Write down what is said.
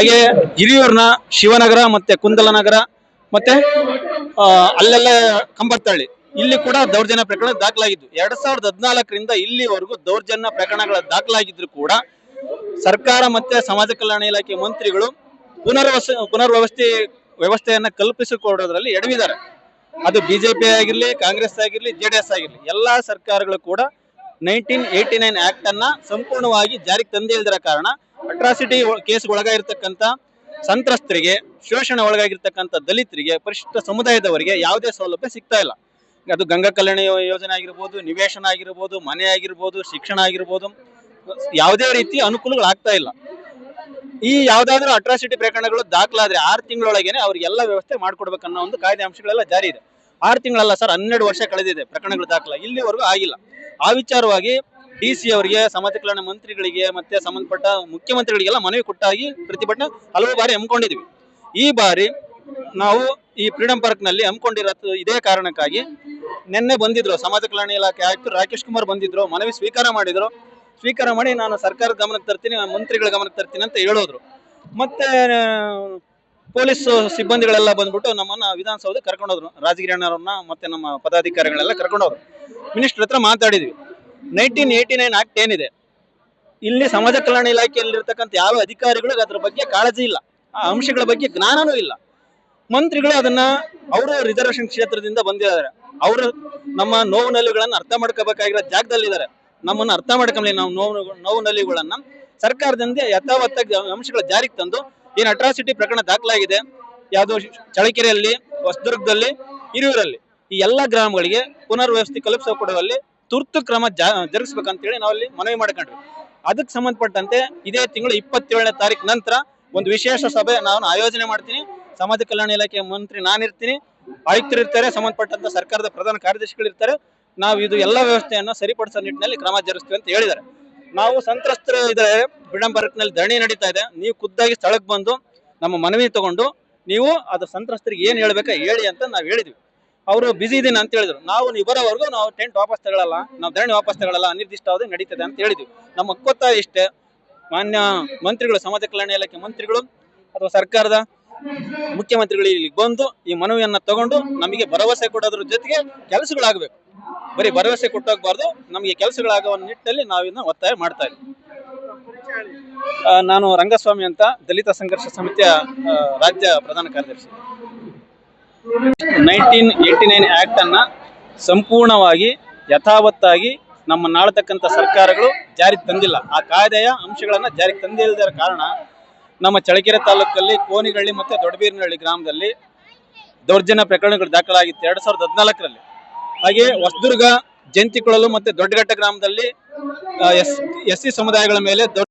ಹಾಗೆ ಹಿರಿಯೂರಿನ ಶಿವನಗರ ಮತ್ತೆ ಕುಂದಲನಗರ ಮತ್ತೆ ಅಲ್ಲೆಲ್ಲ ಕಂಬತ್ತಳ್ಳಿ ಇಲ್ಲಿ ಕೂಡ ದೌರ್ಜನ್ಯ ಪ್ರಕರಣ ದಾಖಲಾಗಿದ್ದು 2014ರಿಂದ ಇಲ್ಲಿವರೆಗೂ ದೌರ್ಜನ್ಯ ಪ್ರಕರಣಗಳ ದಾಖಲಾಗಿದ್ರು ಕೂಡ ಸರ್ಕಾರ ಮತ್ತೆ ಸಮಾಜ ಕಲ್ಯಾಣ ಇಲಾಖೆ ಮಂತ್ರಿಗಳು ವ್ಯವಸ್ಥೆಯನ್ನ ಕಲ್ಪಿಸಿಕೊಡೋದ್ರಲ್ಲಿ ಎಡವಿದ್ದಾರೆ. ಅದು ಬಿಜೆಪಿ ಆಗಿರ್ಲಿ, ಕಾಂಗ್ರೆಸ್ ಆಗಿರ್ಲಿ, ಜೆಡಿಎಸ್ ಆಗಿರ್ಲಿ, ಎಲ್ಲಾ ಸರ್ಕಾರಗಳು ಕೂಡ 1989 ಆಕ್ಟ್ ಅನ್ನ ಸಂಪೂರ್ಣವಾಗಿ ಜಾರಿಗೆ ತಂದೇ ಇಲ್ದಿರ ಕಾರಣ ಅಟ್ರಾಸಿಟಿ ಕೇಸ್ ಒಳಗಾಗಿರ್ತಕ್ಕಂಥ ಸಂತ್ರಸ್ತರಿಗೆ, ಶೋಷಣೆ ಒಳಗಾಗಿರ್ತಕ್ಕಂಥ ದಲಿತರಿಗೆ, ಪರಿಶಿಷ್ಟ ಸಮುದಾಯದವರಿಗೆ ಯಾವುದೇ ಸೌಲಭ್ಯ ಸಿಗ್ತಾ ಇಲ್ಲ. ಅದು ಗಂಗಾ ಕಲ್ಯಾಣ ಯೋಜನೆ ಆಗಿರ್ಬೋದು, ನಿವೇಶನ ಆಗಿರ್ಬೋದು, ಮನೆ ಆಗಿರ್ಬೋದು, ಶಿಕ್ಷಣ ಆಗಿರ್ಬೋದು, ಯಾವುದೇ ರೀತಿ ಅನುಕೂಲಗಳಾಗ್ತಾ ಇಲ್ಲ. ಈ ಯಾವ್ದಾದ್ರು ಅಟ್ರಾಸಿಟಿ ಪ್ರಕರಣಗಳು ದಾಖಲಾದ್ರೆ 6 ತಿಂಗಳೊಳಗೇನೆ ಅವ್ರಿಗೆಲ್ಲ ವ್ಯವಸ್ಥೆ ಮಾಡ್ಕೊಡ್ಬೇಕನ್ನೋ ಒಂದು ಕಾಯ್ದೆ ಅಂಶಗಳೆಲ್ಲ ಜಾರಿ ಇದೆ. 6 ತಿಂಗಳಲ್ಲ ಸರ್, 12 ವರ್ಷ ಕಳೆದಿದೆ ಪ್ರಕರಣಗಳು ದಾಖಲ, ಇಲ್ಲಿವರೆಗೂ ಆಗಿಲ್ಲ. ಆ ವಿಚಾರವಾಗಿ DC ಅವರಿಗೆ, ಸಮಾಜ ಕಲ್ಯಾಣ ಮಂತ್ರಿಗಳಿಗೆ ಮತ್ತೆ ಸಂಬಂಧಪಟ್ಟ ಮುಖ್ಯಮಂತ್ರಿಗಳಿಗೆಲ್ಲ ಮನವಿ ಕೊಟ್ಟಾಗಿ ಪ್ರತಿಭಟನೆ ಹಲವು ಬಾರಿ ಹಮ್ಮಿಕೊಂಡಿದ್ವಿ. ಈ ಬಾರಿ ನಾವು ಈ ಫ್ರೀಡಂ ಪಾರ್ಕ್ ನಲ್ಲಿ ಹಮ್ಮಿಕೊಂಡಿರೋದು ಇದೇ ಕಾರಣಕ್ಕಾಗಿ ನಿನ್ನೆ ಬಂದಿದ್ರು ಸಮಾಜ ಕಲ್ಯಾಣ ಇಲಾಖೆ ಆಯುಕ್ತರು ರಾಕೇಶ್ ಕುಮಾರ್ ಬಂದಿದ್ರು, ಮನವಿ ಸ್ವೀಕಾರ ಮಾಡಿದ್ರು. ಸ್ವೀಕಾರ ಮಾಡಿ ನಾನು ಸರ್ಕಾರದ ಗಮನಕ್ಕೆ ತರ್ತೀನಿ, ಮಂತ್ರಿಗಳ ಗಮನಕ್ಕೆ ತರ್ತೀನಿ ಅಂತ ಹೇಳಿದ್ರು. ಮತ್ತೆ ಪೊಲೀಸ್ ಸಿಬ್ಬಂದಿಗಳೆಲ್ಲ ಬಂದ್ಬಿಟ್ಟು ನಮ್ಮನ್ನ ವಿಧಾನಸೌಧಕ್ಕೆ ಕರ್ಕೊಂಡೋದ್ರು, ರಾಜಗಿರಿ ಅಣ್ಣವ್ರನ್ನ ಮತ್ತೆ ನಮ್ಮ ಪದಾಧಿಕಾರಿಗಳೆಲ್ಲ ಕರ್ಕೊಂಡೋದ್ರು. ಮಿನಿಸ್ಟರ್ ಹತ್ರ ಮಾತಾಡಿದ್ವಿ. 1989 ಆಕ್ಟ್ ಏನಿದೆ, ಇಲ್ಲಿ ಸಮಾಜ ಕಲ್ಯಾಣ ಇಲಾಖೆಯಲ್ಲಿರ್ತಕ್ಕಂಥ ಯಾವ ಅಧಿಕಾರಿಗಳು ಅದ್ರ ಬಗ್ಗೆ ಕಾಳಜಿ ಇಲ್ಲ, ಆ ಅಂಶಗಳ ಬಗ್ಗೆ ಜ್ಞಾನನೂ ಇಲ್ಲ. ಮಂತ್ರಿಗಳು ಅದನ್ನ ಅವರು ರಿಸರ್ವೇಶನ್ ಕ್ಷೇತ್ರದಿಂದ ಬಂದಿದ್ದಾರೆ, ಅವರು ನಮ್ಮ ನೋವು ನಲಿವುಗಳನ್ನ ಅರ್ಥ ಮಾಡ್ಕೋಬೇಕಾಗಿರೋ ಜಾಗದಲ್ಲಿದ್ದಾರೆ. ನಮ್ಮನ್ನ ಅರ್ಥ ಮಾಡ್ಕೊಂಡ್ಲಿ ನಾವು ನೋವು ನಲಿವುಗಳನ್ನ ಸರ್ಕಾರದಿಂದ ಯಥಾವತ್ತಾಗಿ ಅಂಶಗಳ ಜಾರಿಗೆ ತಂದು ಏನ್ ಅಟ್ರಾಸಿಟಿ ಪ್ರಕರಣ ದಾಖಲಾಗಿದೆ, ಯಾವ್ದೋ ಚಳ್ಳಕೆರೆಯಲ್ಲಿ, ಹೊಸದುರ್ಗದಲ್ಲಿ, ಹಿರಿಯೂರಲ್ಲಿ, ಈ ಎಲ್ಲಾ ಗ್ರಾಮಗಳಿಗೆ ಪುನರ್ವ್ಯವಸ್ಥೆ ಕಲ್ಪಿಸಿಕೊಡುವಲ್ಲಿ ತುರ್ತು ಕ್ರಮ ಜರುಗಿಸ್ಬೇಕಂತೇಳಿ ನಾವಲ್ಲಿ ಮನವಿ ಮಾಡ್ಕೊಂಡ್ವಿ. ಅದಕ್ಕೆ ಸಂಬಂಧಪಟ್ಟಂತೆ ಇದೇ ತಿಂಗಳು 27ನೇ ತಾರೀಕು ನಂತರ ಒಂದು ವಿಶೇಷ ಸಭೆ ನಾನು ಆಯೋಜನೆ ಮಾಡ್ತೀನಿ. ಸಮಾಜ ಕಲ್ಯಾಣ ಇಲಾಖೆ ಮಂತ್ರಿ ನಾನಿರ್ತೀನಿ, ಆಯುಕ್ತರು ಇರ್ತಾರೆ, ಸಂಬಂಧಪಟ್ಟಂತ ಸರ್ಕಾರದ ಪ್ರಧಾನ ಕಾರ್ಯದರ್ಶಿಗಳಿರ್ತಾರೆ. ನಾವು ಇದು ಎಲ್ಲ ವ್ಯವಸ್ಥೆಯನ್ನು ಸರಿಪಡಿಸೋ ನಿಟ್ಟಿನಲ್ಲಿ ಕ್ರಮ ಜರುಗಿಸ್ತೀವಿ ಅಂತ ಹೇಳಿದ್ದಾರೆ. ನಾವು ಸಂತ್ರಸ್ತರು ಇದ್ರೆ ಫ್ರೀಡಂ ಪಾರ್ಕ್ ನಲ್ಲಿ ಧರಣಿ ನಡೀತಾ ಇದೆ, ನೀವು ಖುದ್ದಾಗಿ ಸ್ಥಳಕ್ಕೆ ಬಂದು ನಮ್ಮ ಮನವಿ ತಗೊಂಡು ನೀವು ಅದು ಸಂತ್ರಸ್ತರಿಗೆ ಏನ್ ಹೇಳ್ಬೇಕಾ ಹೇಳಿ ಅಂತ ನಾವು ಹೇಳಿದ್ವಿ. ಅವರು ಬಿಸಿ ಇದೀನಿ ಅಂತ ಹೇಳಿದ್ರು. ನೀವು ಬರೋವರೆಗೂ ನಾವು ಟೆಂಟ್ ವಾಪಸ್ ತಗೊಳ್ಳಲ್ಲ, ನಾವು ಧರಣಿ ವಾಪಸ್ ತಗೊಳ್ಳಲ್ಲ, ಅನಿರ್ದಿಷ್ಟಾವಧಿ ನಡೀತದೆ ಅಂತ ಹೇಳಿದ್ವಿ. ನಮ್ಮ ಒಕ್ಕೊತ್ತಾಯ ಇಷ್ಟೇ, ಮಾನ್ಯ ಮಂತ್ರಿಗಳು, ಸಮಾಜ ಕಲ್ಯಾಣ ಇಲಾಖೆ ಮಂತ್ರಿಗಳು ಅಥವಾ ಸರ್ಕಾರದ ಮುಖ್ಯಮಂತ್ರಿಗಳು ಇಲ್ಲಿಗೆ ಬಂದು ಈ ಮನವಿಯನ್ನ ತಗೊಂಡು ನಮಗೆ ಭರವಸೆ ಕೊಡೋದ್ರ ಜೊತೆಗೆ ಕೆಲಸಗಳಾಗಬೇಕು. ಬರೀ ಭರವಸೆ ಕೊಟ್ಟೋಗ್ಬಾರ್ದು, ನಮಗೆ ಕೆಲಸಗಳಾಗುವ ನಿಟ್ಟಿನಲ್ಲಿ ನಾವಿನ್ನ ಒತ್ತಾಯ ಮಾಡ್ತಾ ಇದ್ದೀವಿ. ನಾನು ರಂಗಸ್ವಾಮಿ ಅಂತ, ದಲಿತ ಸಂಘರ್ಷ ಸಮಿತಿಯ ರಾಜ್ಯ ಪ್ರಧಾನ ಕಾರ್ಯದರ್ಶಿ. 1989 ಆಕ್ಟ್ ಅನ್ನ ಸಂಪೂರ್ಣವಾಗಿ ಯಥಾವತ್ತಾಗಿ ನಮ್ಮನ್ನಾಳ್ತಕ್ಕಂಥ ಸರ್ಕಾರಗಳು ಜಾರಿಗೆ ತಂದಿಲ್ಲ. ಆ ಕಾಯ್ದೆಯ ಅಂಶಗಳನ್ನ ಜಾರಿಗೆ ತಂದಿಲ್ಲದ ಕಾರಣ ನಮ್ಮ ಚಳ್ಳಕೆರೆ ತಾಲೂಕಲ್ಲಿ ಕೋನಿಗಳ್ಳಿ ಮತ್ತೆ ದೊಡ್ಡಬೀರನಹಳ್ಳಿ ಗ್ರಾಮದಲ್ಲಿ ದೌರ್ಜನ್ಯ ಪ್ರಕರಣಗಳು ದಾಖಲಾಗಿತ್ತು 2014ರಲ್ಲಿ. ಹಾಗೆ ಹೊಸದುರ್ಗ, ಜಂತಿಕೊಳಲು ಮತ್ತೆ ದೊಡ್ಡಘಟ್ಟ ಗ್ರಾಮದಲ್ಲಿ SC ಸಮುದಾಯಗಳ ಮೇಲೆ